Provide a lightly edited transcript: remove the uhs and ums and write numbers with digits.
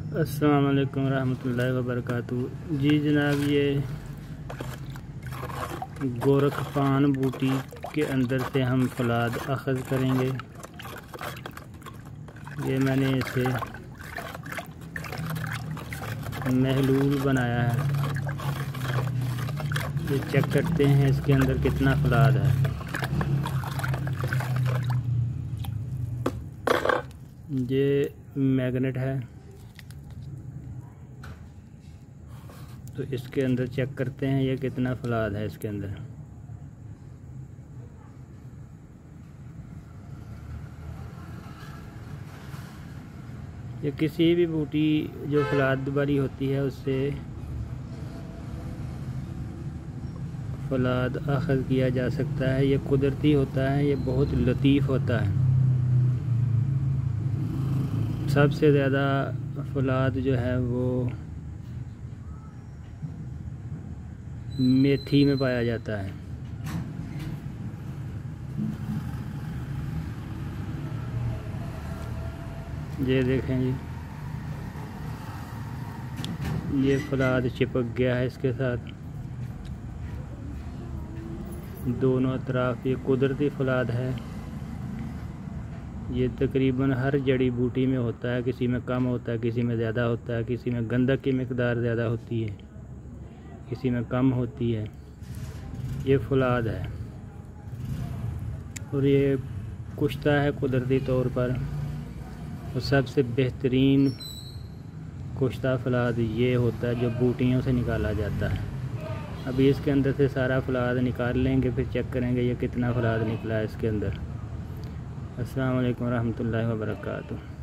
अस्सलाम वालेकुम रहमतुल्लाहि व बरकातुहू। जी जनाब, ये गोरखपान बूटी के अंदर से हम फलाद अखज़ करेंगे। ये मैंने इसे महलूल बनाया है। ये चेक करते हैं इसके अंदर कितना फलाद है। ये मैग्नेट है, तो इसके अंदर चेक करते हैं ये कितना फलाद है इसके अंदर। ये किसी भी बूटी जो फलाद वाली होती है उससे फलाद अखज़ किया जा सकता है। ये कुदरती होता है, ये बहुत लतीफ़ होता है। सबसे ज़्यादा फलाद जो है वो मेथी में पाया जाता है। ये देखें जी, ये फलाद चिपक गया है इसके साथ दोनों तरफ। ये कुदरती फलाद है। ये तकरीबन हर जड़ी बूटी में होता है, किसी में कम होता है, किसी में ज़्यादा होता है, किसी में गंधक की मिकदार ज़्यादा होती है, किसी में कम होती है। ये फलाद है और ये कुश्ता है कुदरती तौर पर। और सबसे बेहतरीन कुश्ता फलाद ये होता है जो बूटियों से निकाला जाता है। अभी इसके अंदर से सारा फलाद निकाल लेंगे, फिर चेक करेंगे ये कितना फलाद निकला है इसके अंदर। अस्सलाम वालेकुम रहमतुल्लाहि व बरकातुहू।